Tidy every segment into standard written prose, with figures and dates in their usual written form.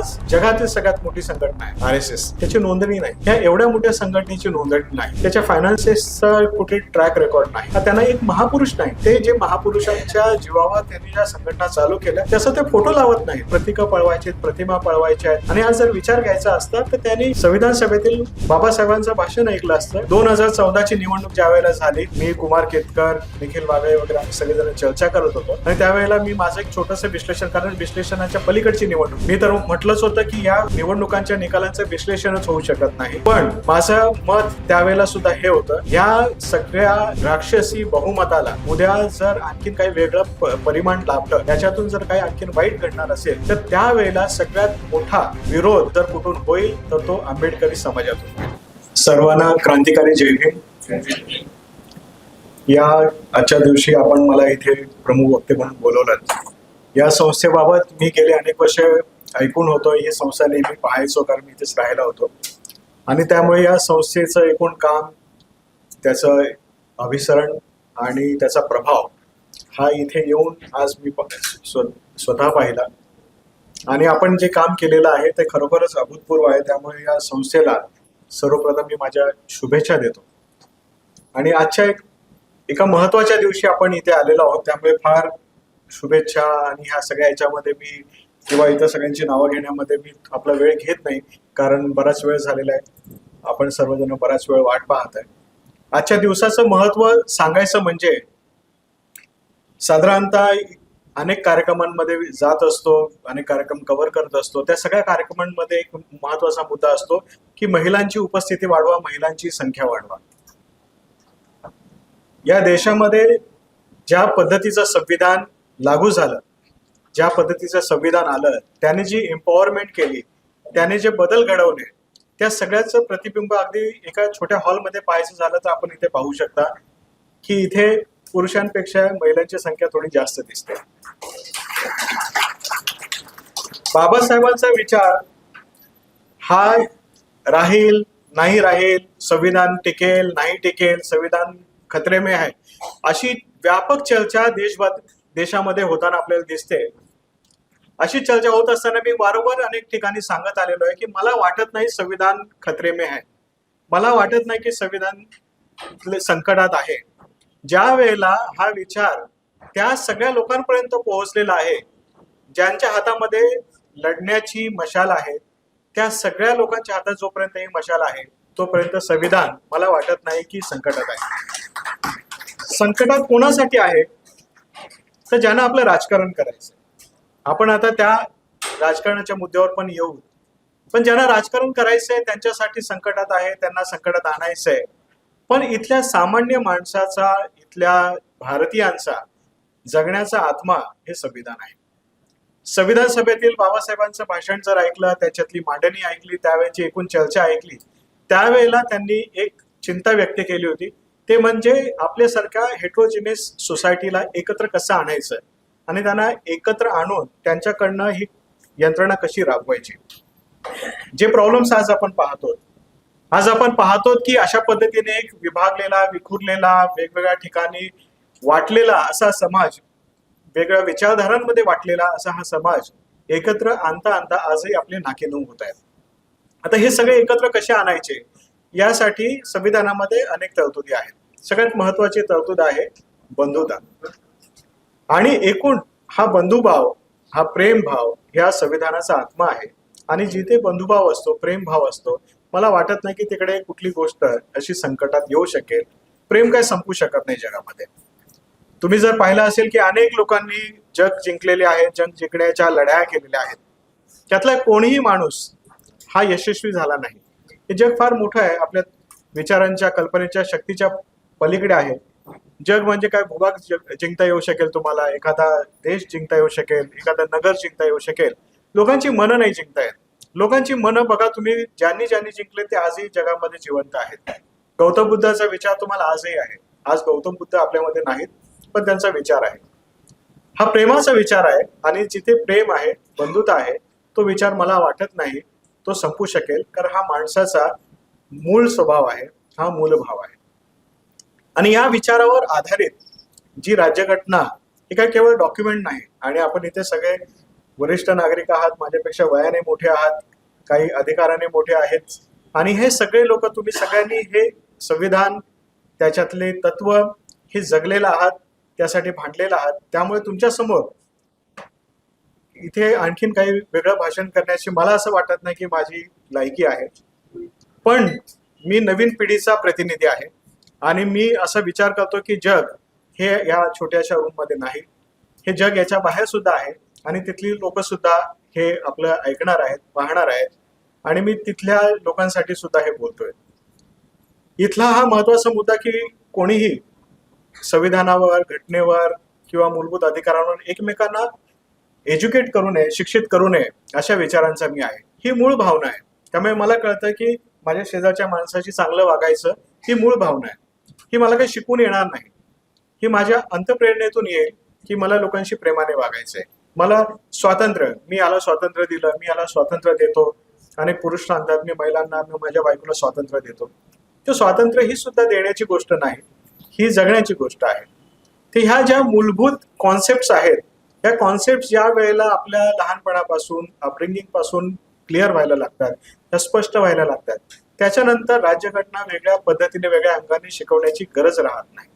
आज जगातील सगळ्यात मोठी संघटना आहे RSS. त्याची नोंदणी नाही. ह्या एवढ्या मोठ्या संघटनेची नोंदणी नाही. त्याच्या फायनान्सेसचा कुठे ट्रॅक रेकॉर्ड नाही. त्यांना एक महापुरुष नाही. ते जे महापुरुषांच्या जीवावर त्यांनी ज्या संघटना चालू केल्या त्याचा ते फोटो लावत नाही. प्रतीकं पळवायचे, प्रतिमा पळवायचे आहेत. आणि आज जर विचार घ्यायचा असता तर त्यांनी संविधान सभेतील बाबासाहेबांचं भाषण ऐकलं असतं. 2014ची निवडणूक ज्या वेळेला झाली, मी, कुमार केतकर, निखिल वागळे वगैरे आम्ही सगळेजण चर्चा करत होतो आणि त्यावेळेला मी माझं एक छोटंसं विश्लेषण, कारण विश्लेषणाच्या पलीकडची निवडणूक, मी तर म्हटलंच होतं की या निवडणुकांच्या निकालांचं विश्लेषणच होऊ शकत नाही. पण माझं मत त्यावेळेला सुद्धा हे होतं, या सगळ्या राक्षसी बहुमताला उद्या जर आणखीन काही वेगळं परिमाण लाभलं, त्याच्यातून जर काही आणखीन वाईट घडणार असेल तर त्यावेळेला सगळ्यात मोठा विरोध जर कुठून होईल तर तो आंबेडकरी समाजातून. सर्वांना क्रांतिकारी जय हिंद. या आजच्या दिवशी आपण मला इथे प्रमुख वक्ते म्हणून बोलवलं. या संस्थेबाबत मी गेले अनेक वर्ष ऐकून होतो. ही संस्था नेहमी पाहायचो, कारण मी इथेच राहिला होतो आणि त्यामुळे या संस्थेचं एकूण काम, त्याचं अभिसरण आणि त्याचा प्रभाव हा इथे येऊन आज मी स्वतः पाहिला. आणि आपण जे काम केलेलं आहे ते खरोखरच अभूतपूर्व आहे. त्यामुळे या संस्थेला सर्वप्रथम मी माझ्या शुभेच्छा देतो. आणि आजच्या एका महत्वाच्या दिवशी आपण इथे आलेलो आहोत, त्यामुळे फार शुभेच्छा. आणि ह्या सगळ्या याच्यामध्ये मी किंवा इथं सगळ्यांची नावं घेण्यामध्ये मी आपला वेळ घेत नाही, कारण बराच वेळ झालेला आहे. आपण सर्वजण बराच वेळ वाट पाहत आहे. आजच्या दिवसाचं महत्व सांगायचं म्हणजे साधारणतः अनेक कार्यक्रमांमध्ये जात असतो, अनेक कार्यक्रम कव्हर करत असतो. त्या सगळ्या कार्यक्रमांमध्ये एक महत्वाचा मुद्दा असतो की महिलांची उपस्थिती वाढवा, महिलांची संख्या वाढवा. या देशामध्ये ज्या पद्धतीचं संविधान लागू झालं, ज्या पद्धतीचं संविधान आलं, त्याने जी एम्पॉवरमेंट केली, त्याने जे बदल घडवले, त्या सगळ्याचं प्रतिबिंब अगदी एका छोट्या हॉलमध्ये पाहायचं झालं तर आपण इथे पाहू शकता की इथे पुरुषांपेक्षा महिलांची संख्या थोडी जास्त दिसते. बाबासाहेबांचा विचार हा राहील नाही राहील, संविधान टिकेल नाही टिकेल, संविधान खतरे में आहे, अशी व्यापक चर्चा देशामध्ये होताना आपल्याला दिसते. अशी चर्चा होत असताना मी वारंवार अनेक ठिकाणी सांगत आलेलो आहे की मला वाटत नाही संविधान खतरे में आहे, मला वाटत नाही की संविधान संकटात आहे. ज्या वेळेला हा विचार त्या सगळ्या लोकांपर्यंत पोहोचलेला आहे ज्यांच्या हातामध्ये लढण्याची मशाल आहे, त्या सगळ्या लोकांच्या हातात जोपर्यंत ही मशाल आहे तोपर्यंत संविधान मला वाटत नाही की संकटात आहे. संकटात कोणासाठी आहे तर ज्यांना आपलं राजकारण करायचं. आपण आता त्या राजकारणाच्या मुद्द्यावर पण येऊ. पण ज्यांना राजकारण करायचंय त्यांच्यासाठी संकटात आहे, त्यांना संकटात आणायचंय. पण इथल्या सामान्य माणसाचा, इथल्या भारतीयांचा जगण्याचा आत्मा हे संविधान आहे. संविधान सभेतील बाबासाहेबांचं भाषण जर ऐकलं, त्याच्यातली मांडणी ऐकली, त्यावेळेची एकूण चर्चा ऐकली, त्यावेळेला त्यांनी एक चिंता व्यक्त केली होती, ते म्हणजे आपल्यासारख्या हेट्रोजिनियस सोसायटीला एकत्र कसं आणायचं आणि त्यांना एकत्र आणून त्यांच्याकडनं ही यंत्रणा कशी राबवायची. जे प्रॉब्लेम्स आज आपण पाहतो की अशा पद्धतीने एक विभागलेला, विखुरलेला, वेगवेगळ्या ठिकाणी वाटलेला असा समाज, वेगळ्या विचारधारांमध्ये वाटलेला असा हा समाज एकत्र आणता आणता आजही आपले नाकेनऊ होत आहेत. आता हे सगळे एकत्र कसे आणायचे यासाठी संविधानामध्ये अनेक तरतुदी आहेत. सगळ्यात महत्वाची तरतूद आहे बंधुता. आणि एकूण हा बंधुभाव, हा प्रेमभाव ह्या संविधानाचा आत्मा आहे. आणि जिथे बंधुभाव असतो, प्रेमभाव असतो, मला वाटत नाही की तिकडे कुठली गोष्ट अशी संकटात येऊ शकेल. प्रेम काय संपू शकत नाही जगामध्ये. तुम्ही जर पाहिलं असेल की अनेक लोकांनी जग जिंकलेले आहे, जग जिंकण्याच्या लढाया केलेल्या आहेत, त्यातला कोणीही माणूस हा यशस्वी झाला नाही. हे जग फार मोठं आहे, आपल्या विचारांच्या, कल्पनेच्या शक्तीच्या पलीकडे आहे. जग म्हणजे काय, भूभाग जिंकता येऊ शकेल तुम्हाला, एखादा देश जिंकता येऊ शकेल, एखादा नगर जिंकता येऊ शकेल. लोकांची मनं नाही जिंकता येत. लोकांची मनं बघा तुम्ही, ज्यांनी जिंकले ते आजही जगामध्ये जिवंत आहेत. गौतम बुद्धाचा विचार तुम्हाला आजही आहे. आज गौतम बुद्ध आपल्यामध्ये नाहीत, पण त्यांचा विचार आहे. हा प्रेमाचा विचार आहे. आणि जिथे प्रेम आहे, बंधुता आहे, तो विचार मला वाटत नाही तो संपू शकेल, कारण हा माणसाचा मूळ स्वभाव आहे, हा मूलभाव आहे. आणि या विचारावर आधारित जी राज्यघटना, ही काय केवळ डॉक्युमेंट नाही. आणि आपण इथे सगळे वरिष्ठ नागरिक आहात, माझ्यापेक्षा वयाने मोठे आहात, काही अधिकाराने मोठे आहेत, आणि हे सगळे लोक तुम्ही सगळ्यांनी हे संविधान त्याच्यातले तत्व हे जगलेलं आहात, त्यासाठी भांडलेलं आहात. त्यामुळे तुमच्या समोर इथे आणखीन काही वेगळं भाषण करण्याची मला असं वाटत नाही की माझी लायकी आहे. पण मी नवीन पिढीचा प्रतिनिधी आहे आणि मी असा विचार करतो की जग हे या छोट्याशा रूममध्ये नाही, हे जग याच्या बाहेर सुद्धा आहे आणि तिथली लोक सुद्धा हे आपलं ऐकणार आहेत, पाहणार आहेत, आणि मी तिथल्या लोकांसाठी सुद्धा हे बोलतोय. इथला हा महत्वाचा मुद्दा की कोणीही संविधानावर, घटनेवर किंवा मूलभूत अधिकारांवर एकमेकांना एज्युकेट करू नये, शिक्षित करू नये, अशा विचारांचा मी आहे. ही मूळ भावना आहे. त्यामुळे मला कळतं की माझ्या शेजारच्या माणसाशी चांगलं वागायचं ही मूळ भावना आहे. ही मला काही शिकून येणार नाही, ही माझ्या अंतप्रेरणेतून येईल की मला लोकांशी प्रेमाने वागायचंय. मला स्वातंत्र्य, मी याला स्वातंत्र्य दिलं, मी याला स्वातंत्र्य देतो. अनेक पुरुष सांगतात मी महिलांना, मी माझ्या बायकोला स्वातंत्र्य देतो. ते स्वातंत्र्य ही सुद्धा देण्याची गोष्ट नाही, ही जगण्याची गोष्ट आहे. तर ह्या ज्या मूलभूत कॉन्सेप्ट आहेत, या कॉन्सेप्ट ज्या वेळेला आपल्या लहानपणापासून, अपब्रिंगिंग पासून क्लिअर व्हायला लागतात, त्या स्पष्ट व्हायला लागतात, त्याच्यानंतर राज्यघटना वेगळ्या पद्धतीने, वेगळ्या अंगाने शिकवण्याची गरज राहत नाही.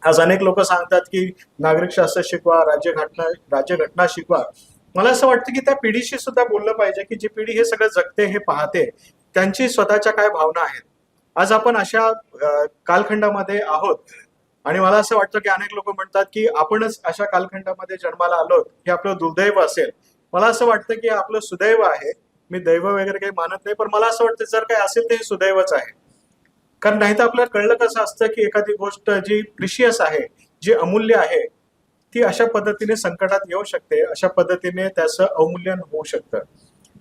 आज अनेक लोक सांगतात की नागरिकशास्त्र शिकवा, राज्यघटना शिकवा. मला असं वाटतं की त्या पिढीशी सुद्धा बोललं पाहिजे की जी पिढी हे सगळं जगते, हे पाहते, त्यांची स्वतःच्या काय भावना आहेत. आज आपण अशा कालखंडामध्ये आहोत आणि मला असं वाटतं की अनेक लोक म्हणतात की आपणच अशा कालखंडामध्ये जन्माला आलोत, हे आपलं दुर्दैव असेल. मला असं वाटतं की आपलं सुदैव आहे. मी दैव वगैरे काही मानत नाही, पण मला असं वाटतं जर काही असेल तर हे सुदैवच आहे. कारण नाही तर आपल्याला कळलं कसं असतं की एखादी गोष्ट जी प्रिशियस आहे, जी अमूल्य आहे, ती अशा पद्धतीने संकटात येऊ शकते, अशा पद्धतीने त्याचं अवमूल्यन होऊ शकतं.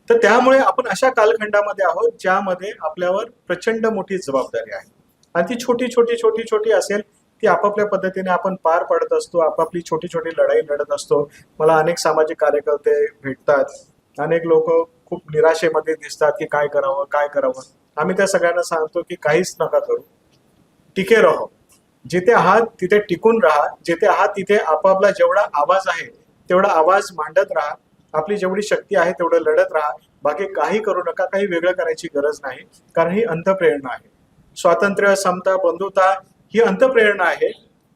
तर त्यामुळे आपण अशा कालखंडामध्ये आहोत ज्यामध्ये आपल्यावर प्रचंड मोठी जबाबदारी आहे, आणि ती छोटी छोटी छोटी छोटी असेल ती आपापल्या पद्धतीने आपण पार पाडत असतो, आपापली छोटी छोटी लढाई लढत असतो. मला अनेक सामाजिक कार्यकर्ते भेटतात, अनेक लोक खूप निराशेमध्ये दिसतात की काय करावं काय करावं. आम्ही त्या सगळ्यांना सांगतो की काहीच नका करू, टिके राहो. जिथे आहात तिथे टिकून राहा, जिथे आहात तिथे आपापला जेवढा आवाज आहे तेवढा आवाज मांडत राहा, आपली जेवढी शक्ती आहे तेवढं लढत राहा. बाकी काही करू नका, काही वेगळं करायची गरज नाही, कारण ही अंतप्रेरणा आहे. स्वातंत्र्य, समता, बंधुता ही अंतप्रेरणा आहे.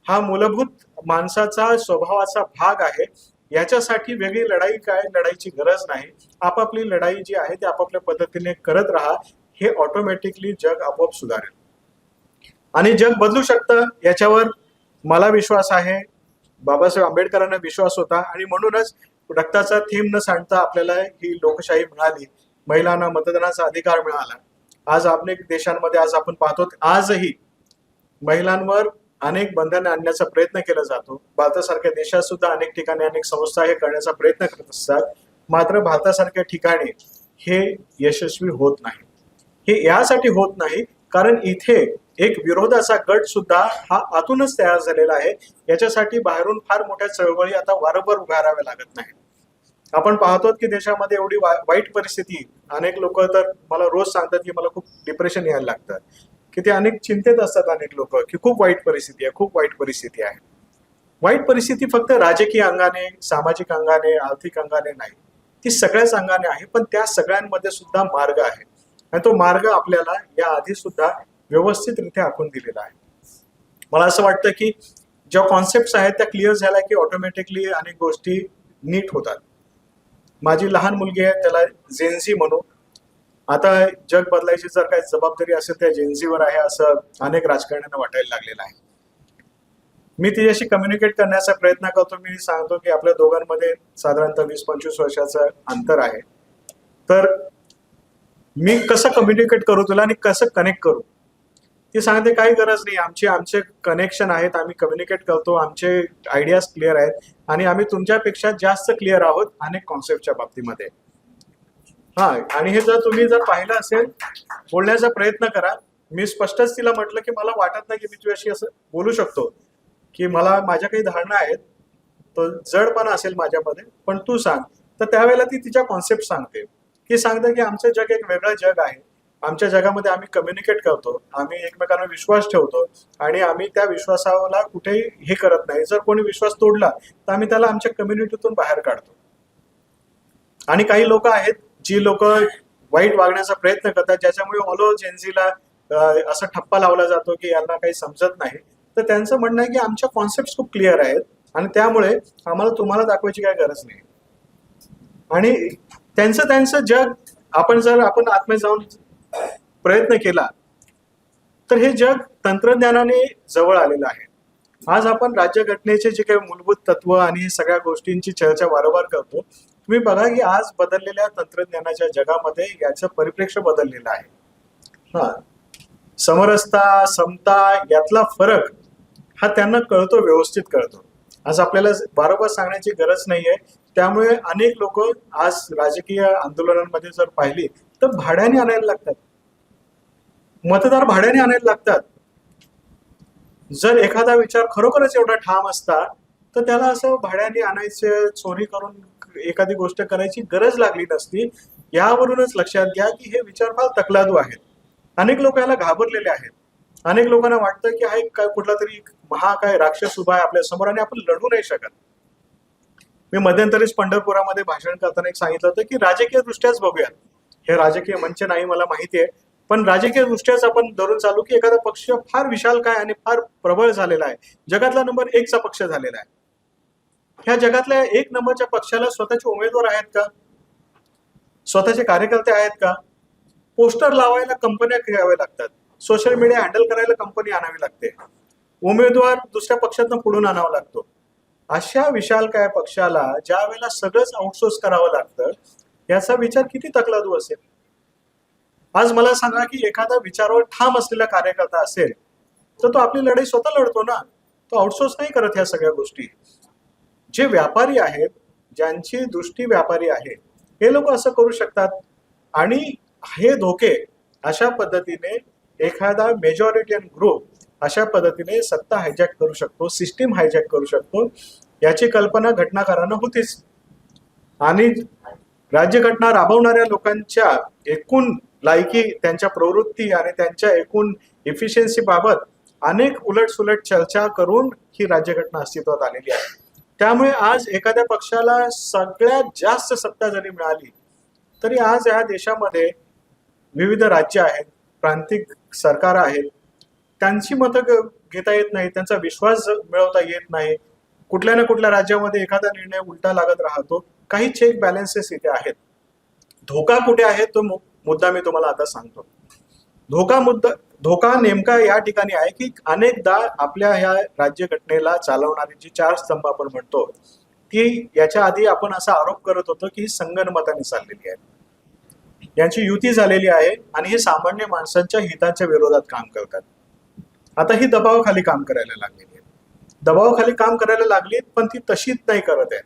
हा मूलभूत माणसाचा स्वभावाचा भाग आहे. याच्यासाठी वेगळी लढाई काय लढायची गरज नाही. आपापली लढाई जी आहे ती आपापल्या पद्धतीने करत राहा. हे ऑटोमॅटिकली जग आपोआप सुधारेल आणि जग बदलू शकतं, याच्यावर मला विश्वास आहे. बाबासाहेब आंबेडकरांना विश्वास होता आणि म्हणूनच रक्ताचा थेंब न सांडता आपल्याला ही लोकशाही मिळाली, महिलांना मतदानाचा अधिकार मिळाला. आज अनेक देशांमध्ये आज आपण पाहतो आजही महिलांवर अनेक बंधने आणण्याचा प्रयत्न केला जातो. भारतासारख्या देशात सुद्धा अनेक ठिकाणी अनेक संस्था हे करण्याचा प्रयत्न करत असतात. मात्र भारतासारख्या ठिकाणी हे यशस्वी होत नाही. हे यासाठी होत नाही कारण इथे एक विरोधाचा गट सुद्धा हा आतूनच तयार झालेला आहे. याच्यासाठी बाहेरून फार मोठ्या चळवळी आता वारंवार उभाराव्या लागत नाही. आपण पाहतो की देशामध्ये एवढी वाईट परिस्थिती, अनेक लोक तर मला रोज सांगतात की मला खूप डिप्रेशन यायला लागतं, की ते अनेक चिंतेत असतात अनेक लोक की खूप वाईट परिस्थिती आहे, खूप वाईट परिस्थिती आहे. वाईट परिस्थिती फक्त राजकीय अंगाने, सामाजिक अंगाने, आर्थिक अंगाने नाही, ती सगळ्याच अंगाने आहे. पण त्या सगळ्यांमध्ये सुद्धा मार्ग आहे आणि तो मार्ग आपल्याला या आधी सुद्धा व्यवस्थितरित्या आखून दिलेला आहे. मला असं वाटतं की ज्या कॉन्सेप्ट आहेत त्या क्लिअर झाल्या की ऑटोमॅटिकली अनेक गोष्टी नीट होतात. माझी लहान मुलगी आहे, त्याला जेन्झी म्हणू. आता जग बदलायची जर काही जबाबदारी असेल त्या जेन्झीवर आहे असं अनेक राजकारण्यांना वाटायला लागलेलं आहे. मी तिच्याशी कम्युनिकेट करण्याचा प्रयत्न करतो. मी सांगतो की आपल्या दोघांमध्ये साधारणतः 20-25 वर्षाचं अंतर आहे, तर मी कसं कम्युनिकेट करू तुला आणि कसं कनेक्ट करू. ती सांगते काही गरज नाही, आमचे कनेक्शन आहेत, आम्ही कम्युनिकेट करतो, आमचे आयडियाज क्लिअर आहेत आणि आम्ही तुमच्यापेक्षा जास्त क्लिअर आहोत अनेक कॉन्सेप्टच्या बाबतीमध्ये. हा, आणि हे जर तुम्ही पाहिलं असेल, बोलण्याचा प्रयत्न करा. मी स्पष्टच तिला म्हटलं की मला वाटत नाही की मी तुझ्याशी असं बोलू शकतो, की मला माझ्या काही धारणा आहेत, तो जडपणा असेल माझ्यामध्ये, पण तू सांग. तर त्यावेळेला ती तिच्या कॉन्सेप्ट सांगते. ती सांगते की आमचं जग एक वेगळं जग आहे, आमच्या जगामध्ये आम्ही कम्युनिकेट करतो, आम्ही एकमेकांना विश्वास ठेवतो आणि आम्ही त्या विश्वासाला कुठेही हे करत नाही. जर कोणी विश्वास तोडला तर आम्ही त्याला आमच्या कम्युनिटीतून बाहेर काढतो. आणि काही लोक आहेत जी लोक वाईट वागण्याचा प्रयत्न करतात, ज्याच्यामुळे ऑल ओव्हर जेनझीला असा ठप्पा लावला जातो की यांना काही समजत नाही. तर त्यांचं म्हणणं आहे की आमच्या कॉन्सेप्ट खूप क्लिअर आहेत आणि त्यामुळे आम्हाला तुम्हाला दाखवायची काय गरज नाही. आणि त्यांचं त्यांचं जग आपण आतमध्ये जाऊन प्रयत्न केला तर हे जग तंत्रज्ञानाने जवळ आलेलं आहे. आज आपण राज्यघटनेचे जे काही मूलभूत तत्व आणि सगळ्या गोष्टींची चर्चा वारंवार करतो. तुम्ही बघा की आज बदललेल्या तंत्रज्ञानाच्या जगामध्ये याचं परिप्रेक्ष्य बदललेलं आहे. हा, समरसता, समता यातला फरक हा त्यांना कळतो, व्यवस्थित कळतो. आज आपल्याला वारंवार सांगण्याची गरज नाहीये. त्यामुळे अनेक लोक आज राजकीय आंदोलनांमध्ये जर पाहिली तर भाड्याने आणायला लागतात, मतदार भाड्याने आणायला लागतात. जर एखादा विचार खरोखरच एवढा ठाम असता तर त्याला असं भाड्याने आणायचं, चोरी करून एखादी गोष्ट करायची गरज लागली नसती. यावरूनच लक्षात घ्या की हे विचार फार तकलादू आहेत. अनेक लोक याला घाबरलेले आहेत. अनेक लोकांना वाटतं की हा एक कुठला तरी काय राक्षस उभा आहे आपल्या समोर आणि आपण लढू नाही शकत. मी मध्यंतरीच पंढरपुरामध्ये भाषण करताना एक सांगितलं होतं की राजकीय दृष्ट्याच बघूयात. हे राजकीय मंच नाही मला माहिती आहे, पण राजकीय दृष्ट्याच आपण धरून चालू की एखादा पक्ष फार विशालकाय आणि फार प्रबळ झालेला आहे, जगातला नंबर 1 चा पक्ष झालेला आहे. ह्या जगातल्या 1 नंबरच्या पक्षाला स्वतःचे उमेदवार आहेत का? स्वतःचे कार्यकर्ते आहेत का? पोस्टर लावायला कंपन्या घ्याव्या लागतात, सोशल मीडिया हँडल करायला कंपनी आणावी लागते, उमेदवार दुसऱ्या पक्षातून पुढून आणावा लागतो. अशा विशालकाय पक्षाला ज्या वेळेला सगळंच आउटसोर्स करावं लागतं, याचा विचार किती तकलादू असेल. आज मला सांगा की एखादा विचारावर ठाम असलेला कार्यकर्ता असेल तर तो आपली लढाई स्वतः लढतो ना, तो आउटसोर्स नाही करत ह्या सगळ्या गोष्टी. जे व्यापारी आहेत, ज्यांची दृष्टी व्यापारी आहे, हे लोक असं करू शकतात. आणि हे धोके अशा पद्धतीने एखादा मेजॉरिटियन ग्रुप अशा पद्धतीने सत्ता हायजॅक करू शकतो, सिस्टीम हायजॅक करू शकतो, याची कल्पना घटनाकारांना होतीच. आणि राज्यघटना राबवणाऱ्या लोकांच्या एकूण लायकी, त्यांच्या प्रवृत्ती आणि त्यांच्या एकूण इफिशियन्सी बाबत अनेक उलटसुलट चर्चा करून ही राज्यघटना अस्तित्वात आलेली आहे. त्यामुळे आज एखाद्या पक्षाला सगळ्यात जास्त सत्ता जरी मिळाली तरी आज या देशामध्ये विविध राज्य आहेत, प्रांतिक सरकार आहेत, त्यांची मतं घेता येत नाही, त्यांचा विश्वास मिळवता येत नाही. कुठल्या ना कुठल्या राज्यामध्ये एखादा निर्णय उलटा लागत राहतो. काही चेक बॅलन्सेस इथे आहेत. धोका कुठे आहे तो मुद्दा मी तुम्हाला आता सांगतो. धोका नेमका या ठिकाणी आहे की अनेकदा आपल्या ह्या राज्यघटनेला चालवणारी जी 4 स्तंभ आपण म्हणतो ती याच्या आधी आपण असा आरोप करत होतो की संगनमताने चाललेली आहे, यांची युती झालेली आहे आणि हे सामान्य माणसांच्या हिताच्या विरोधात काम करतात. आता ही दबावाखाली काम करायला लागलेली आहे. दबावाखाली काम करायला लागली, पण ती तशीच नाही करत आहे,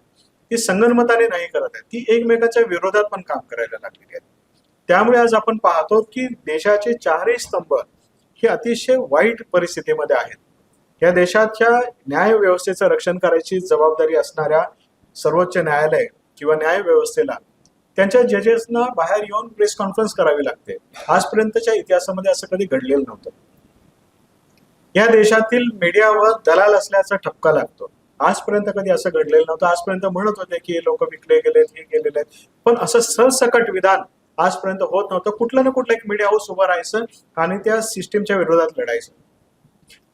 ती संगनमताने नाही करत आहे, ती एकमेकाच्या विरोधात पण काम करायला लागलेली आहे. त्यामुळे आज आपण पाहतो की देशाचे 4ही स्तंभ हे अतिशय वाईट परिस्थितीमध्ये आहेत. या देशाच्या न्याय व्यवस्थेचं रक्षण करायची जबाबदारी असणाऱ्या सर्वोच्च न्यायालय किंवा न्याय व्यवस्थेला त्यांच्या जजेसना बाहेर येऊन प्रेस कॉन्फरन्स करावी लागते. आजपर्यंतच्या इतिहासामध्ये असं कधी घडलेलं नव्हतं. या देशातील मीडियावर दलाल असल्याचा ठपका लागतो. आजपर्यंत कधी असं घडलेलं नव्हतं. आजपर्यंत म्हणत होते की हे लोक विकले गेलेत, हे गेलेले आहेत, पण असं सरसकट विधान आजपर्यंत होत नव्हतं. कुठलं ना कुठलं एक मीडिया हाऊस उभं राहायचं आणि त्या सिस्टीमच्या विरोधात लढायचं.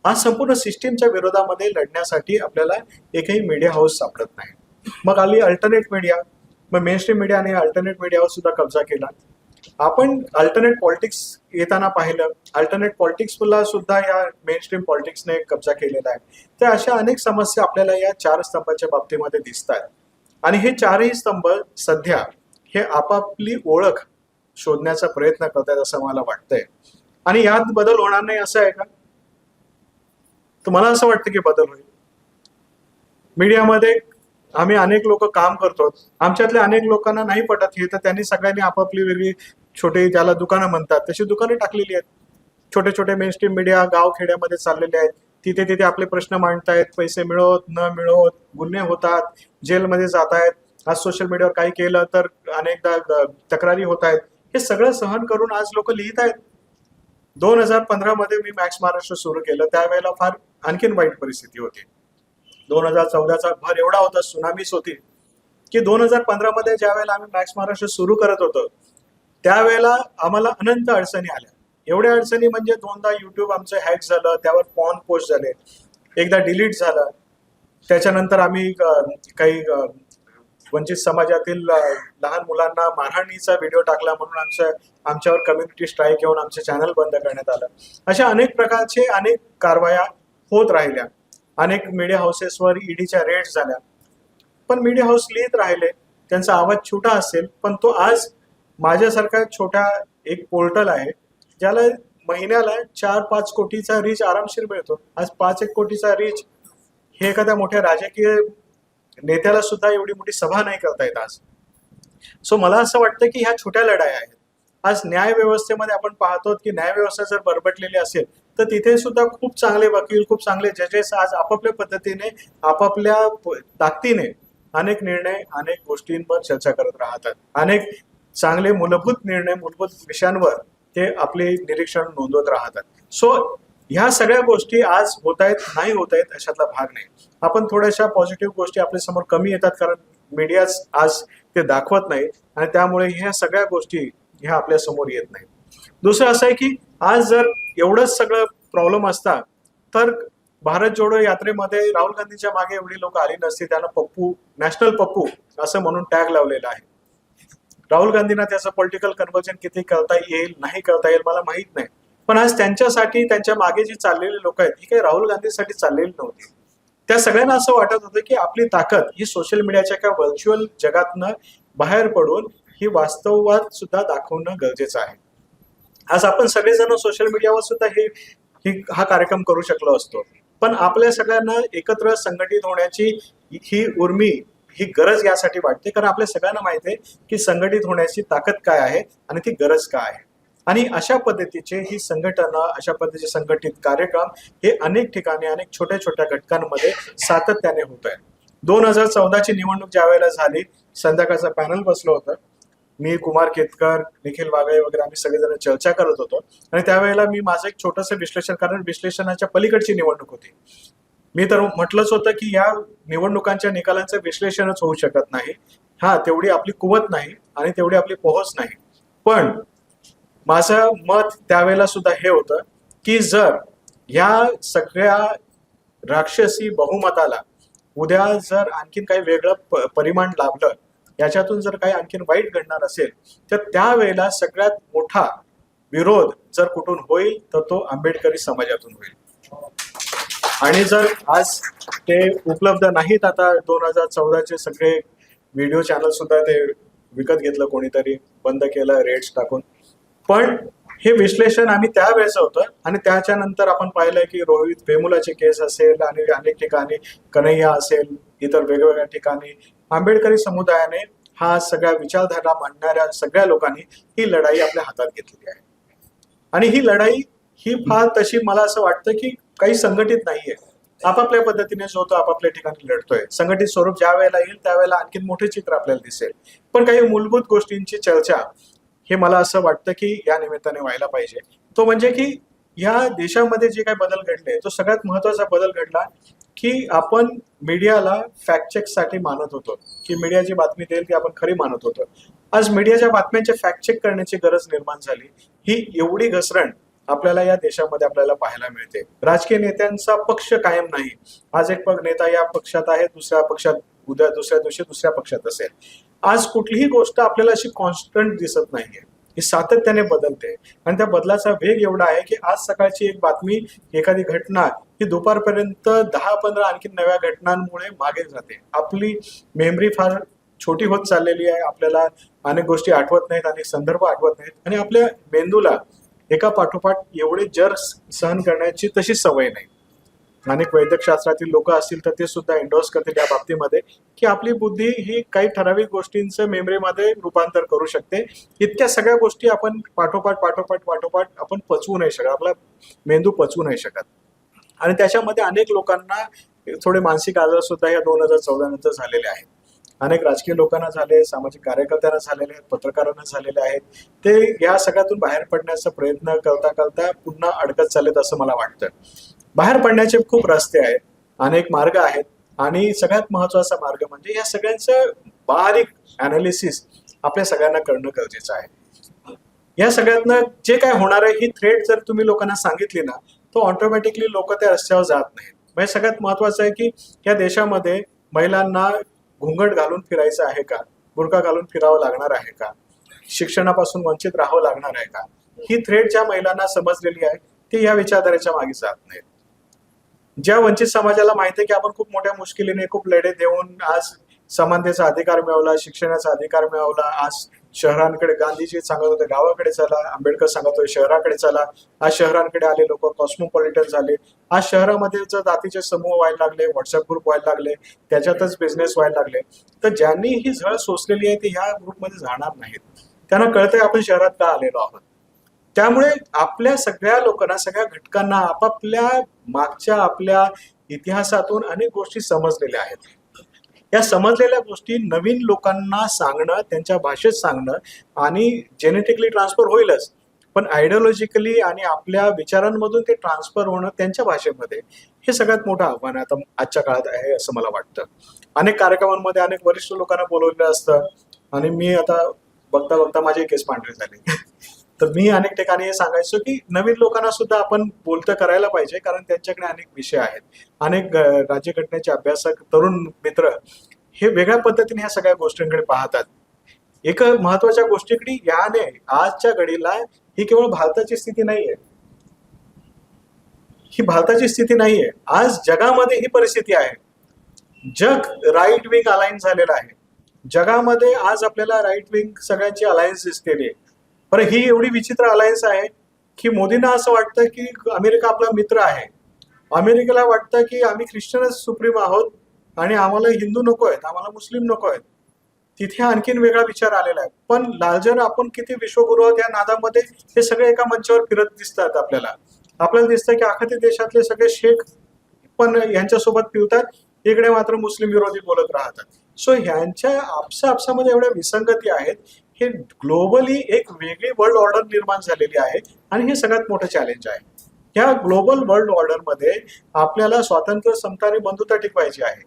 आज संपूर्ण सिस्टीमच्या विरोधामध्ये लढण्यासाठी आपल्याला एकही मीडिया हाऊस सापडत नाही. मग आली अल्टरनेट मीडिया, मग मेनस्ट्रीम मीडियाने अल्टरनेट मीडियावर सुद्धा कब्जा केला. आपण अल्टरनेट पॉलिटिक्स येताना पाहिलं, अल्टरनेट पॉलिटिक्सला सुद्धा या मेनस्ट्रीम पॉलिटिक्सने कब्जा केलेला आहे. तर अशा अनेक समस्या आपल्याला या 4 स्तंभाच्या बाबतीमध्ये दिसत आहेत. आणि हे 4ही स्तंभ सध्या हे आपापली ओळख शोधण्याचा प्रयत्न करतात असं मला वाटतंय. आणि यात बदल होणार नाही असं आहे का? तर मला असं वाटतं की बदल होईल. मीडियामध्ये आम्ही अनेक लोक काम करतो, आमच्यातल्या अनेक लोकांना नाही पटत हे, तर त्यांनी सगळ्यांनी आपापली वेगळी छोटी, त्याला दुकानं म्हणतात तशी दुकानं टाकलेली आहेत. छोटे छोटे मेनस्ट्रीम मीडिया गाव खेड्यामध्ये चाललेले आहेत. तिथे तिथे आपले प्रश्न मांडतायत, पैसे मिळवत न मिळवत, गुन्हे होतात, जेलमध्ये जात आहेत. आज सोशल मीडियावर काही केलं तर अनेकदा तक्रारी होत आहेत. हे सगळं सहन करून आज लोक लिहित आहेत. 2015 मध्ये मी मॅक्स महाराष्ट्र सुरू केलं, त्यावेळेला फार आणखीन वाईट परिस्थिती होती. 2014चा भर एवढा होता, सुनामीच होती की 2015 मध्ये ज्या वेळेला आम्ही मॅक्स महाराष्ट्र सुरू करत होतो त्यावेळेला आम्हाला अनंत अडचणी आल्या. एवढ्या अडचणी म्हणजे 2दा युट्यूब आमचं हॅक झालं, त्यावर पॉर्न पोस्ट झाले, एकदा डिलीट झालं. त्याच्यानंतर आम्ही काही वंचित समाजातील लहान मुलांना मारहाणीचा व्हिडिओ टाकला म्हणून आमच्यावर कम्युनिटी स्ट्राईक येऊन आमचं चॅनल बंद करण्यात आलं. अशा अनेक प्रकारचे अनेक कारवाया होत राहिल्या. अनेक मीडिया हाऊसेसवर ईडीच्या रेड्स झाल्या. पण मीडिया हाऊस लिहित राहिले, त्यांचा आवाज छोटा असेल पण तो आज माझ्यासारखा छोटा एक पोर्टल आहे ज्याला महिन्याला 4-5 कोटीचा रीच आरामशीर मिळतो. आज 5-1 कोटीचा रीच हे एखाद्या मोठ्या राजकीय नेत्याला सुद्धा एवढी मोठी सभा नाही करता येत आज. सो मला असं वाटतं की ह्या छोट्या लढाया आहेत. आज न्याय व्यवस्थेमध्ये आपण पाहतो की न्याय व्यवस्था जर बरबटलेली असेल तर तिथे सुद्धा खूप चांगले वकील, खूप चांगले जजेस आज आपापल्या पद्धतीने आपापल्या ताकदीने अनेक निर्णय, अनेक गोष्टींवर चर्चा करत राहतात. अनेक चांगले मूलभूत निर्णय, मूलभूत विषयांवर ते आपले निरीक्षण नोंदवत राहतात. सो ह्या सगळ्या गोष्टी आज होत आहेत, नाही होत आहेत अशातला भाग नाही. आपण थोड्याशा पॉझिटिव्ह गोष्टी आपल्या समोर कमी येतात कारण मीडियाच आज ते दाखवत नाही आणि त्यामुळे ह्या सगळ्या गोष्टी ह्या आपल्या समोर येत नाही. दुसरं असं आहे की आज जर एवढंच सगळं प्रॉब्लेम असता तर भारत जोडो यात्रेमध्ये राहुल गांधीच्या मागे एवढी लोक आली नसती. त्यांना पप्पू, नॅशनल पप्पू असं म्हणून टॅग लावलेला आहे. राहुल गांधींना त्याचं पॉलिटिकल कन्व्हर्जन किती करता येईल, नाही करता येईल मला माहित नाही. पण आज त्यांच्यासाठी, त्यांच्या मागे जी चाललेली लोक आहेत ही काही राहुल गांधीसाठी चाललेली नव्हती. त्या सगळ्यांना असं वाटत होतं की आपली ताकद ही सोशल मीडियाच्या किंवा व्हर्च्युअल जगातनं बाहेर पडून ही वास्तवात सुद्धा दाखवणं गरजेचं आहे. आज आपण सगळेजण सोशल मीडियावर सुद्धा हा कार्यक्रम करू शकलो असतो. पण आपल्या सगळ्यांना एकत्र संघटित होण्याची ही उर्मी, ही गरज यासाठी वाटते कारण आपल्या सगळ्यांना माहिती आहे की संघटित होण्याची ताकद काय आहे आणि ती गरज काय आहे. आणि अशा पद्धतीचे ही संघटना, अशा पद्धतीचे संघटित कार्यक्रम हे अनेक ठिकाणी, अनेक छोट्या छोट्या घटकांमध्ये सातत्याने होत आहे. 2014ची निवडणूक ज्या वेळेला झाली, संध्याकाळचं पॅनल बसलं होतं. मी, कुमार केतकर, निखिल वागळे वगैरे आम्ही सगळेजण चर्चा करत होतो आणि त्यावेळेला मी माझं एक छोटंसं विश्लेषण, कारण विश्लेषणाच्या पलीकडची निवडणूक होती. मी तर म्हटलंच होतं की या निवडणुकांच्या निकालांचं विश्लेषणच होऊ शकत नाही. हा, तेवढी आपली कुवत नाही आणि तेवढी आपली पोहोच नाही. पण माझं मत त्यावेळेला सुद्धा हे होतं की जर या सगळ्या राक्षसी बहुमताला उद्या जर आणखीन काही वेगळं परिमाण लाभलं, याच्यातून जर काही आणखीन वाईट घडणार असेल तर त्यावेळेला सगळ्यात मोठा विरोध जर कुठून होईल तर तो आंबेडकरी समाजातून होईल. आणि जर आज ते उपलब्ध नाहीत, आता 2014चे सगळे व्हिडिओ चॅनल सुद्धा ते विकत घेतलं कोणीतरी, बंद केलं रेट्स टाकून. पण हे विश्लेषण आम्ही त्यावेळेचं होतं आणि त्याच्यानंतर आपण पाहिलंय की रोहित वेमुलाची केस असेल आणि अनेक ठिकाणी कन्हैया असेल, इतर वेगवेगळ्या ठिकाणी आंबेडकरी समुदायाने, हा सगळ्या विचारधारा मांडणाऱ्या सगळ्या लोकांनी ही लढाई आपल्या हातात घेतलेली आहे. आणि ही लढाई ही फार तशी मला असं वाटतं की काही संघटित नाहीये. आपापल्या पद्धतीने जो तो आपापल्या ठिकाणी लढतोय. संघटित स्वरूप ज्या वेळेला येईल त्यावेळेला आणखीन मोठे चित्र आपल्याला दिसेल. पण काही मूलभूत गोष्टींची चर्चा हे मला असं वाटतं की या निमित्ताने व्हायला पाहिजे. तो म्हणजे की या देशामध्ये जे काही बदल घडले, तो सगळ्यात महत्वाचा बदल घडला की आपण मीडियाला फॅक्ट चेक साठी मानत होतो की मीडिया जी बातमी देईल ती आपण खरी मानत होतो. आज मीडियाच्या बातम्यांचे फॅक्ट चेक करण्याची गरज निर्माण झाली. ही एवढी घसरण आपल्याला या देशामध्ये आपल्याला पाहायला मिळते. राजकीय नेत्यांचा पक्ष कायम नाही. आज एक नेता या पक्षात आहे, दुसऱ्या पक्षात, उद्या दुसऱ्या दिवशी दुसऱ्या पक्षात असेल. आज कुठलीही गोष्ट आपल्याला अशी कॉन्स्टंट दिसत नाहीये, ही सातत्याने बदलते. आणि त्या बदलाचा वेग एवढा आहे की आज सकाळची एक बातमी, एखादी घटना ही दुपारपर्यंत 10-15 आणखी नव्या घटनांमुळे मागे जाते. आपली मेमरी फार छोटी होत चाललेली आहे. आपल्याला अनेक गोष्टी आठवत नाहीत, अनेक संदर्भ आठवत नाहीत आणि आपल्या मेंदूला एका पाठोपाठ एवढे जर सहन करण्याची तशी सवय नाही. अनेक वैद्यकशास्त्रातील लोक असतील तर ते सुद्धा एंडोर्स करतील या बाबतीमध्ये की आपली बुद्धी ही काही ठराविक गोष्टींचं मेमरीमध्ये रूपांतर करू शकते. इतक्या सगळ्या गोष्टी आपण पाठोपाठ आपण पचवू नाही शकत, आपला मेंदू पचवू नाही शकत. आणि त्याच्यामध्ये अनेक लोकांना थोडे मानसिक आजार सुद्धा या 2014 नंतर झालेले आहेत. अनेक राजकीय लोकांना झाले, सामाजिक कार्यकर्त्यांना झालेले आहेत, पत्रकारांना झालेले आहेत. ते या सगळ्यातून बाहेर पडण्याचा प्रयत्न करता करता पुन्हा अडकत चाललेत असं मला वाटतं. बाहेर पडण्याचे खूप रस्ते आहेत, अनेक मार्ग आहेत आणि सगळ्यात महत्वाचा मार्ग म्हणजे या सगळ्यांचं बारीक अनालिसिस आपल्या सगळ्यांना करणं गरजेचं आहे. या सगळ्यातनं जे काय होणार आहे ही थ्रेट जर तुम्ही लोकांना सांगितली ना, तर ऑटोमॅटिकली लोक त्या रस्त्यावर जात नाहीत. म्हणजे सगळ्यात महत्वाचं आहे की या देशामध्ये महिलांना घुंगट घालून फिरायचं आहे का, बुरका घालून फिरावं लागणार आहे का, शिक्षणापासून वंचित राहावं लागणार आहे का, ही थ्रेट ज्या महिलांना समजलेली आहे ते या विचारधारेच्या मागे जात नाहीत. ज्या वंचित समाजाला माहिती आहे की आपण खूप मोठ्या मुश्किलीने खूप लढे देऊन आज समानतेचा अधिकार मिळवला, शिक्षणाचा अधिकार मिळवला, आज शहरांकडे गांधीजी सांगत होते गावाकडे चला, आंबेडकर सांगत होते शहराकडे चला, आज शहरांकडे आले लोक कॉस्मोपॉलिटन झाले, आज शहरामध्ये जर जातीचे समूह व्हायला लागले, व्हॉट्सअप ग्रुप व्हायला लागले, त्याच्यातच बिझनेस व्हायला लागले, तर ज्यांनी ही झळ सोसलेली आहे ते ह्या ग्रुपमध्ये जाणार नाहीत. त्यांना कळतंय आपण शहरात का आलेलो आहोत. त्यामुळे आपल्या सगळ्या लोकांना, सगळ्या घटकांना आपापल्या मागच्या आपल्या इतिहासातून अनेक गोष्टी समजलेल्या आहेत. या समजलेल्या गोष्टी नवीन लोकांना सांगणं, त्यांच्या भाषेत सांगणं आणि जेनेटिकली ट्रान्सफर होईलच, पण आयडिओलॉजिकली आणि आपल्या विचारांमधून ते ट्रान्सफर होणं त्यांच्या भाषेमध्ये, हे सगळ्यात मोठं आव्हान आता आजच्या काळात आहे असं मला वाटतं. अनेक कार्यक्रमांमध्ये अनेक वरिष्ठ लोकांना बोलवलेलं असतं आणि मी आता बघता बघता माझे केस पांढरे झाले. तर मी अनेक ठिकाणी हे सांगायचो की नवीन लोकांना सुद्धा आपण बोलतं करायला पाहिजे, कारण त्यांच्याकडे अनेक विषय आहेत. अनेक राज्यघटनेचे अभ्यासक तरुण मित्र हे वेगळ्या पद्धतीने ह्या सगळ्या गोष्टींकडे पाहतात. एक महत्वाच्या गोष्टीकडे याने आजच्या घडीला ही केवळ भारताची स्थिती नाहीये, ही भारताची स्थिती नाहीये, आज जगामध्ये ही परिस्थिती आहे. जग राईट विंग अलाइन झालेलं आहे. जगामध्ये आज आपल्याला राईट विंग सगळ्यांची अलायन्स दिसतेली आहे. पण ही एवढी विचित्र अलायन्स आहे की मोदींना असं वाटतं की अमेरिका आपला मित्र आहे, अमेरिकेला वाटतं की आम्ही ख्रिश्चनच सुप्रीम आहोत आणि आम्हाला हिंदू नको आहेत, आम्हाला मुस्लिम नको आहेत. तिथे आणखीन वेगळा विचार आलेला आहे. पण लालजर आपण किती विश्वगुरु आहोत या नादामध्ये हे सगळे एका मंचावर फिरत दिसतात. आपल्याला दिसतं की अख्खा देशातले सगळे शेख पण यांच्यासोबत फिरतात, इकडे मात्र मुस्लिम विरोधी बोलत राहतात. सो ह्यांच्या आपसामध्ये एवढ्या विसंगती आहेत. हे ग्लोबली एक वेगळी वर्ल्ड ऑर्डर निर्माण झालेली आहे आणि हे सगळ्यात मोठं चॅलेंज आहे. या ग्लोबल वर्ल्ड ऑर्डरमध्ये आपल्याला स्वातंत्र्य, समता आणि बंधुता टिकवायची आहे,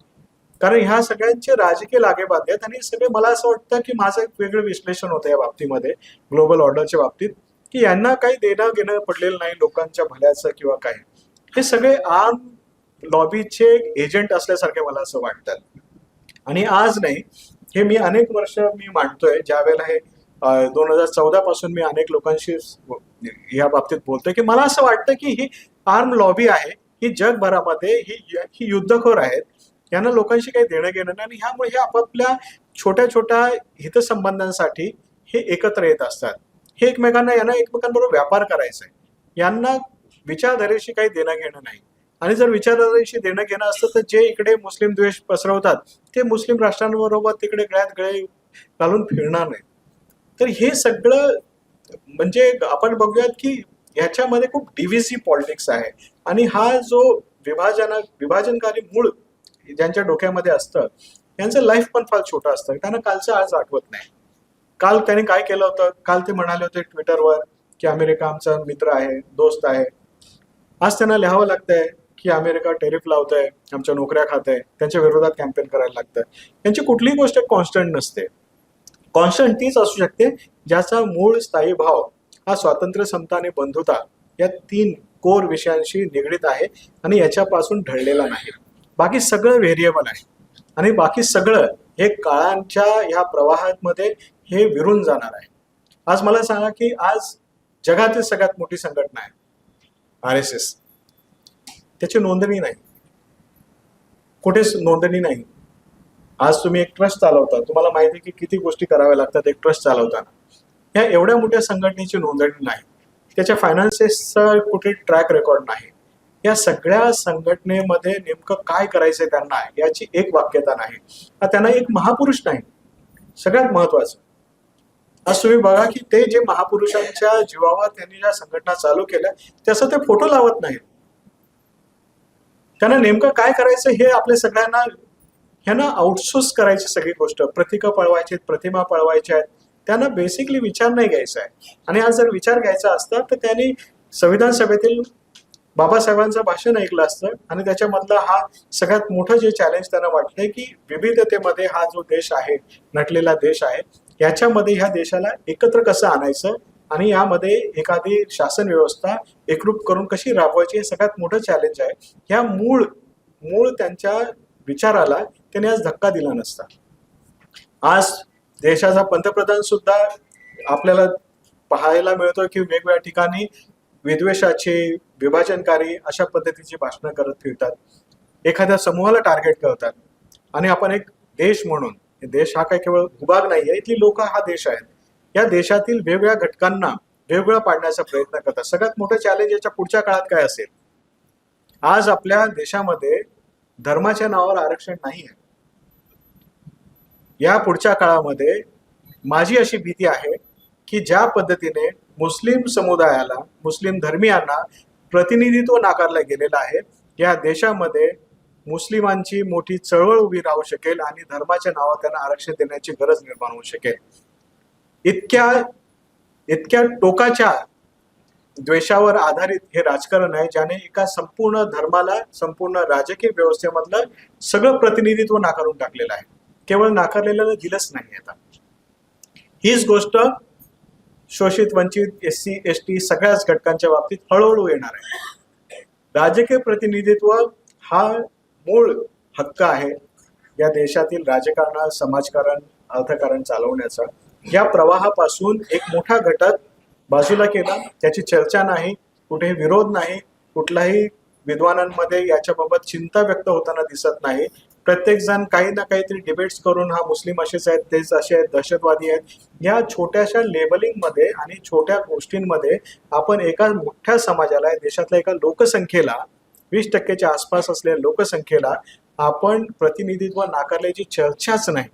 कारण ह्या सगळ्यांचे राजकीय लागेबांधे आहेत. आणि सगळे, मला असं वाटतं की माझं एक वेगळं विश्लेषण होतं या बाबतीमध्ये, ग्लोबल ऑर्डरच्या बाबतीत, की यांना काही देणं घेणं पडलेलं नाही लोकांच्या भल्याचं किंवा काही. हे सगळे आर्म लॉबीचे एजंट असल्यासारखे मला असं वाटतं. आणि आज नाही, हे मी अनेक वर्ष मी मांडतोय. ज्या वेळेला हे 2014 पासून मी अनेक लोकांशी या बाबतीत बोलतोय की मला असं वाटतं की ही आर्म लॉबी आहे, ही जगभरामध्ये ही युद्धखोर आहेत, यांना लोकांशी काही देणं घेणं नाही. आणि ह्यामुळे हे आपापल्या छोट्या छोट्या हितसंबंधांसाठी हे एकत्र येत असतात. हे यांना एकमेकांबरोबर व्यापार करायचा आहे, यांना विचारधारेशी काही देणं घेणं नाही. आणि जर विचारधारेशी देणं घेणं असतं तर जे इकडे मुस्लिम द्वेष पसरवतात ते मुस्लिम राष्ट्रांबरोबर तिकडे गळ्यात गळे घालून फिरणार नाही. तर हे सगळं म्हणजे आपण बघूयात की ह्याच्यामध्ये खूप डिव्हिसिव्ह पॉलिटिक्स आहे. आणि हा जो विभाजनकारी मूळ ज्यांच्या डोक्यामध्ये असतं त्यांचं लाईफ पण फार छोटं असतं. त्यांना कालचं आज आठवत नाही. काल त्यांनी काय केलं होतं, काल ते म्हणाले होते ट्विटरवर की अमेरिका आमचा मित्र आहे, दोस्त आहे. आज त्यांना लिहावं लागतंय की अमेरिका टेरिफ लावतंय, आमच्या नोकऱ्या खातंय, त्यांच्या विरोधात कॅम्पेन करायला लागतं. त्यांची कुठलीही गोष्ट कॉन्स्टंट नसते. कॉन्स्टंट तीच असू शकते ज्याचा मूळ स्थायी भाव हा स्वातंत्र्य, समता आणि बंधुता या 3 कोर विषयांशी निगडीत आहे आणि याच्यापासून ढळलेला नाही. बाकी सगळं व्हेरिएबल आहे आणि बाकी सगळं हे काळांच्या ह्या प्रवाहामध्ये हे विरून जाणार आहे. आज मला सांगा की आज जगातील सगळ्यात मोठी संघटना आहे RSS, त्याची नोंदणी नाही, कुठेच नोंदणी नाही. आज तुम्ही एक ट्रस्ट चालवता, तुम्हाला माहिती की किती गोष्टी कराव्या लागतात एक ट्रस्ट चालवताना. ह्या एवढ्या मोठ्या संघटनेची नोंदणी नाही, त्याच्या फायनान्सेसचा कुठे ट्रॅक रेकॉर्ड नाही. या सगळ्या संघटनेमध्ये नेमकं काय करायचंय त्यांना याची एक वाक्यता नाही. त्यांना एक महापुरुष नाही. सगळ्यात महत्वाचं आज तुम्ही बघा की ते जे महापुरुषांच्या जीवावर त्यांनी ज्या संघटना चालू केल्या त्याचा ते फोटो लावत नाहीत. त्यांना नेमकं काय करायचं हे आपल्या सगळ्यांना ह्यांना आउटसोर्स करायची सगळी गोष्ट, प्रतीकं पळवायची, प्रतिमा पळवायच्या आहेत. त्यांना बेसिकली विचार नाही घ्यायचा आहे. आणि आज जर विचार घ्यायचा असता तर त्यांनी संविधान सभेतील बाबासाहेबांचं भाषण ऐकलं असतं आणि त्याच्यामधलं हा सगळ्यात मोठं जे चॅलेंज त्यांना वाटतंय की विविधतेमध्ये हा जो देश आहे, नटलेला देश आहे, याच्यामध्ये ह्या देशाला एकत्र कसं आणायचं आणि यामध्ये एखादी शासन व्यवस्था एकरूप करून कशी राबवायची, हे सगळ्यात मोठं चॅलेंज आहे. ह्या मूळ मूळ त्यांच्या विचाराला त्याने आज धक्का दिला नसता. आज देशाचा पंतप्रधान सुद्धा आपल्याला पाहायला मिळतो की वेगवेगळ्या ठिकाणी विद्वेषाची, विभाजनकारी अशा पद्धतीची भाषणं करत फिरतात, एखाद्या समूहाला टार्गेट करतात. आणि आपण एक देश म्हणून, देश हा काय केवळ भूभाग नाही आहे, इथली लोक हा देश आहेत, या देशातील वेगवेगळ्या घटकांना वेगवेगळं पाडण्याचा प्रयत्न करतात. सगळ्यात मोठं चॅलेंज याच्या पुढच्या काळात काय असेल? आज आपल्या देशामध्ये धर्माच्या नावावर आरक्षण नाही आहे. या पुढच्या काळामध्ये माझी अशी भीती आहे की ज्या पद्धतीने मुस्लिम समुदायाला, मुस्लिम धर्मीयांना प्रतिनिधित्व नाकारलं गेलेलं आहे, या देशामध्ये मुस्लिमांची मोठी चळवळ उभी राहू शकेल आणि धर्माच्या नावावर त्यांना आरक्षण देण्याची गरज निर्माण होऊ शकेल. इतक्या टोकाच्या द्वेषावर आधारित हे राजकारण आहे, ज्याने एका संपूर्ण धर्माला, संपूर्ण राजकीय व्यवस्थेमधलं सगळं प्रतिनिधित्व नाकारून टाकलेलं आहे. केवळ नाकारलेलं दिलंच नाही. आता हीच गोष्ट शोषित, वंचित, SC ST सगळ्याच घटकांच्या बाबतीत हळूहळू येणार आहे. राजकीय प्रतिनिधित्व हा मूळ हक्क आहे या देशातील राजकारण, समाजकारण, अर्थकारण चालवण्याचा. या प्रवाहापासून एक मोठा घटक बाजूला केला, त्याची चर्चा नाही, कुठेही विरोध नाही, कुठलाही विद्वानांमध्ये याच्याबाबत चिंता व्यक्त होताना दिसत नाही. प्रत्येक जण काही ना काहीतरी डिबेट्स करून हा मुस्लिम असेच आहेत, तेच असे आहेत, दहशतवादी आहेत, या छोट्याशा लेबलिंगमध्ये आणि छोट्या गोष्टींमध्ये आपण एका मोठ्या समाजाला, देशातल्या एका लोकसंख्येला, 20% आसपास असलेल्या लोकसंख्येला आपण प्रतिनिधित्व नाकारल्याची चर्चाच नाही.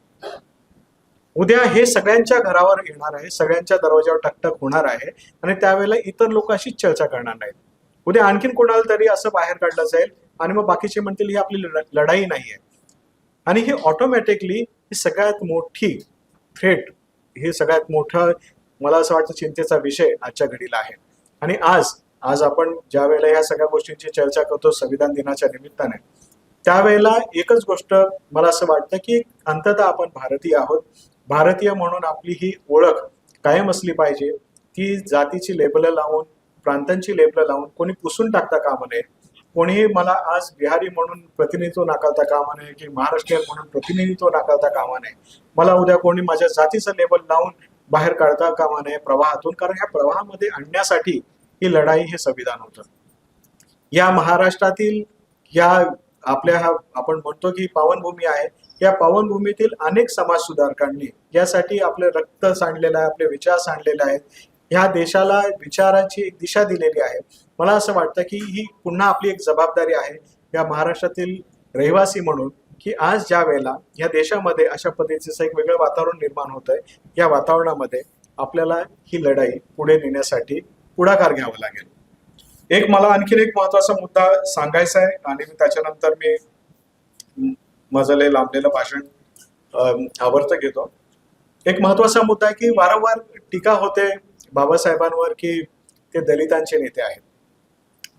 उद्या हे सगळ्यांच्या घरावर येणार आहे, सगळ्यांच्या दरवाजावर टकटक होणार आहे आणि त्यावेळेला इतर लोक अशीच चर्चा करणार नाहीत. उद्या आणखीन कोणाला तरी असं बाहेर काढलं जाईल आणि मग बाकीचे म्हणतील ही आपली लढाई नाहीये. आणि हे ऑटोमॅटिकली ही सगळ्यात मोठी थ्रेट, हे सगळ्यात मोठं मला असं वाटतं चिंतेचा विषय आजच्या घडीला आहे. आणि आज आपण ज्या वेळेला ह्या सगळ्या गोष्टींची चर्चा करतो संविधान दिनाच्या निमित्ताने, त्यावेळेला एकच गोष्ट मला असं वाटतं की अंततः आपण भारतीय आहोत. भारतीय म्हणून आपली ही ओळख कायम असली पाहिजे. ती जातीची लेबलं लावून, प्रांतांची लेबलं लावून कोणी पुसून टाकता कामा नये. कोणीही मला आज बिहारी म्हणून प्रतिनिधित्व नाकारता कामा नये की महाराष्ट्रीयन म्हणून प्रतिनिधित्व नाकारता कामा नये. मला उद्या कोणी माझ्या जातीचं लेबल लावून बाहेर काढता कामा नये प्रवाहातून, कारण ह्या प्रवाहामध्ये आणण्यासाठी ही लढाई, हे संविधान होतं. या महाराष्ट्रातील या आपल्या हा आपण म्हणतो की पावनभूमी आहे, या पावनभूमीतील अनेक समाज सुधारकांनी यासाठी आपलं रक्त सांडलेलं आहे, आपले विचार सांडलेले आहेत, ह्या देशाला विचाराची एक दिशा दिलेली आहे. मला असं वाटतं की ही पुन्हा आपली एक जबाबदारी आहे या महाराष्ट्रातील रहिवासी म्हणून, की आज ज्या वेळेला या देशामध्ये अशा पद्धतीचं एक वेगळं वातावरण निर्माण होत आहे, या वातावरणामध्ये आपल्याला ही लढाई पुढे नेण्यासाठी पुढाकार घ्यावा लागेल. एक मला आणखीन एक महत्वाचा मुद्दा सांगायचा आहे आणि त्याच्यानंतर मी माझं लय लांबलेलं भाषण आवर्त घेतो. एक महत्वाचा मुद्दा आहे की वारंवार टीका होते बाबासाहेबांवर की ते दलितांचे नेते आहेत.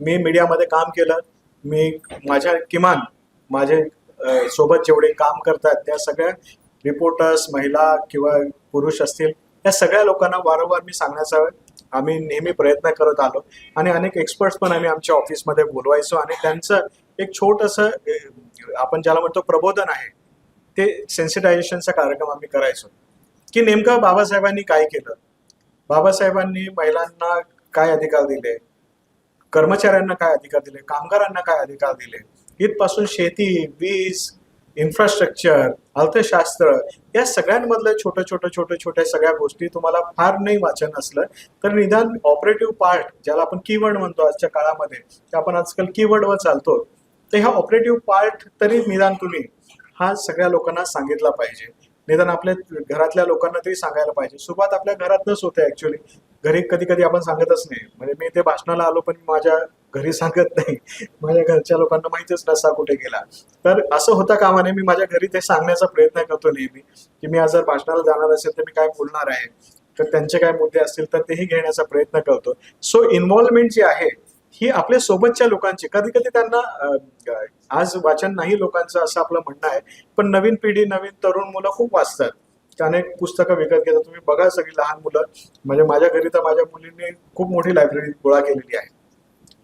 मी मीडियामध्ये काम केलं, मी किमान माझे सोबत जेवढे काम करतात त्या सगळ्या रिपोर्टर्स, महिला किंवा पुरुष असतील, या सगळ्या लोकांना वारंवार मी सांगण्याचा आम्ही नेहमी प्रयत्न करत आलो आणि अनेक एक्सपर्ट्स पण आम्ही आमच्या ऑफिसमध्ये बोलवायचो आणि त्यांचं एक छोटंसं आपण ज्याला म्हणतो प्रबोधन आहे, ते सेन्सिटायझेशनचा कार्यक्रम आम्ही करायचो की नेमकं बाबासाहेबांनी काय केलं, बाबासाहेबांनी महिलांना काय अधिकार दिले, कर्मचाऱ्यांना काय अधिकार दिले, कामगारांना काय अधिकार दिले, इथपासून शेती, वीज, इन्फ्रास्ट्रक्चर, अर्थशास्त्र, या सगळ्यांमधलं छोट्या सगळ्या गोष्टी तुम्हाला फार नाही वाचन असलं तर निदान ऑपरेटिव्ह पार्ट, ज्याला आपण कीवर्ड म्हणतो आजच्या काळामध्ये, आपण आजकाल कीवर्डवर चालतो, तर ह्या ऑपरेटिव्ह पार्ट तरी निदान तुम्ही हा सगळ्या लोकांना सांगितला पाहिजे. निदान आपल्या घरातल्या लोकांना तरी सांगायला पाहिजे. सुरुवात आपल्या घरातच होते ऍक्च्युअली, घरी कधी आपण सांगतच नाही. म्हणजे मी ते भाषणाला आलो पण माझ्या घरी सांगत नाही, माझ्या घरच्या लोकांना माहितीच नसा कुठे गेला. तर असं होता कामा नये. मी माझ्या घरी ते सांगण्याचा प्रयत्न करतो नेहमी की मी आज जर भाषणाला जाणार असेल तर मी काय बोलणार आहे, तर त्यांचे काय मुद्दे असतील तर तेही घेण्याचा प्रयत्न करतो. सो इन्व्हॉल्वमेंट जी आहे ही आपल्या सोबतच्या लोकांची, कधी कधी त्यांना आज वाचन नाही लोकांचं असं आपलं म्हणणं आहे, पण नवीन पिढी, नवीन तरुण मुलं खूप वाचतात. अनेक पुस्तकं विकत घेतात. तुम्ही बघा सगळी लहान मुलं, म्हणजे माझ्या घरी तर माझ्या मुलींनी खूप मोठी लायब्ररी गोळा केलेली आहे.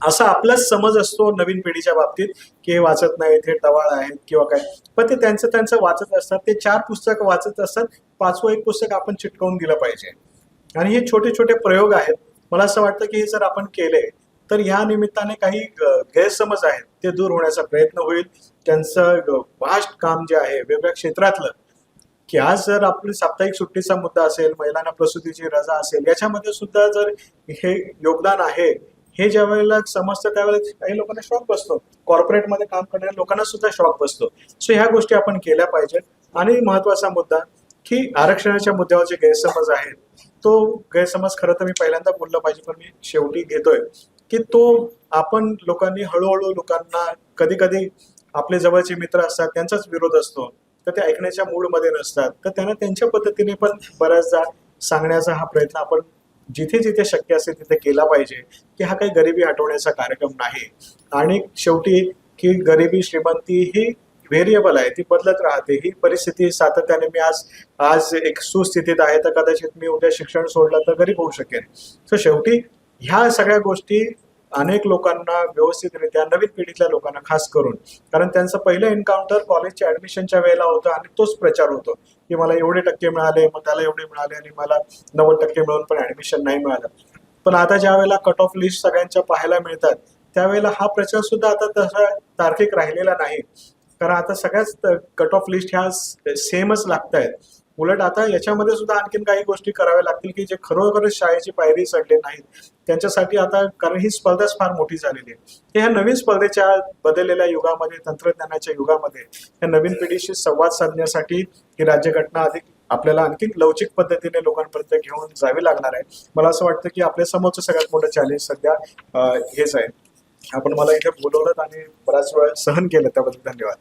असा आपलाच समज असतो नवीन पिढीच्या बाबतीत, की हे वाचत नाहीत, हे टवाळ आहेत किंवा काय. पण ते त्यांचं त्यांचं वाचत असतात. ते 4 पुस्तकं वाचत असतात. 5वं एक पुस्तक आपण चिटकवून दिलं पाहिजे. आणि हे छोटे छोटे प्रयोग आहेत. मला असं वाटतं की हे जर आपण केले तर ह्या निमित्ताने काही गैरसमज आहेत ते दूर होण्याचा प्रयत्न होईल. त्यांचं वास्ट काम जे आहे वेगवेगळ्या क्षेत्रातलं, की आज जर आपली साप्ताहिक सुट्टीचा मुद्दा असेल, महिलांना प्रसूतीची रजा असेल, याच्यामध्ये सुद्धा जर हे योगदान आहे, हे ज्या वेळेला समजतं त्यावेळेला काही लोकांना शॉक बसतो. कॉर्पोरेटमध्ये काम करणाऱ्या लोकांना सुद्धा शॉक बसतो. सो ह्या गोष्टी आपण केल्या पाहिजेत. आणि महत्वाचा मुद्दा, की आरक्षणाच्या मुद्द्यावर जे गैरसमज आहेत, तो गैरसमज खरं तर मी पहिल्यांदा बोललं पाहिजे, पण मी शेवटी घेतोय, की तो आपण लोकांनी हळूहळू लोकांना, कधी कधी आपले जवळचे मित्र असतात त्यांचाच विरोध असतो, तर ते ऐकण्याच्या मूडमध्ये नसतात, तर त्यांना त्यांच्या पद्धतीने पण बऱ्याचदा सांगण्याचा हा प्रयत्न आपण जिथे जिथे शक्य असेल तिथे केला पाहिजे, की हा काही गरिबी हटवण्याचा कार्यक्रम नाही. आणि शेवटी की गरिबी श्रीमंती ही व्हेरिएबल आहे, ती बदलत राहते. ही परिस्थिती सातत्याने, मी आज आज एक सुस्थितीत आहे तर कदाचित मी उद्या शिक्षण सोडलं तर गरीब होऊ शकेन. सो शेवटी ह्या सगळ्या गोष्टी अनेक लोकांना व्यवस्थितरित्या, नवीन पिढीतल्या लोकांना खास करून, कारण त्यांचं पहिलं एन्काउंटर कॉलेजच्या ऍडमिशनच्या वेळेला होतं आणि तोच प्रचार होतो, की मला एवढे टक्के मिळाले, मग त्याला एवढे मिळाले आणि मला 90% मिळून पण ऍडमिशन नाही मिळालं. पण आता ज्या वेळेला कट ऑफ लिस्ट सगळ्यांच्या पाहायला मिळतात, त्यावेळेला हा प्रचार सुद्धा आता तसा तार्किक राहिलेला नाही. कारण आता सगळ्याच कट ऑफ लिस्ट ह्या सेमच लागतायत. उलट आता याच्यामध्ये सुद्धा आणखीन काही गोष्टी कराव्या लागतील, की जे खरोखरच शाळेची पायरी चढले नाहीत त्यांच्यासाठी आता, कारण ही स्पर्धाच फार मोठी झालेली आहे. ह्या नवीन स्पर्धेच्या बदललेल्या युगामध्ये, तंत्रज्ञानाच्या युगामध्ये, या नवीन पिढीशी संवाद साधण्यासाठी ही राज्यघटना अधिक आपल्याला आणखी लवचिक पद्धतीने लोकांपर्यंत घेऊन जावी लागणार आहे. मला असं वाटतं की आपल्या समोरचं सगळ्यात मोठं चॅलेंज सध्या हेच आहे. आपण मला इथे बोलवलं आणि बराच वेळ सहन केलं, त्याबद्दल धन्यवाद.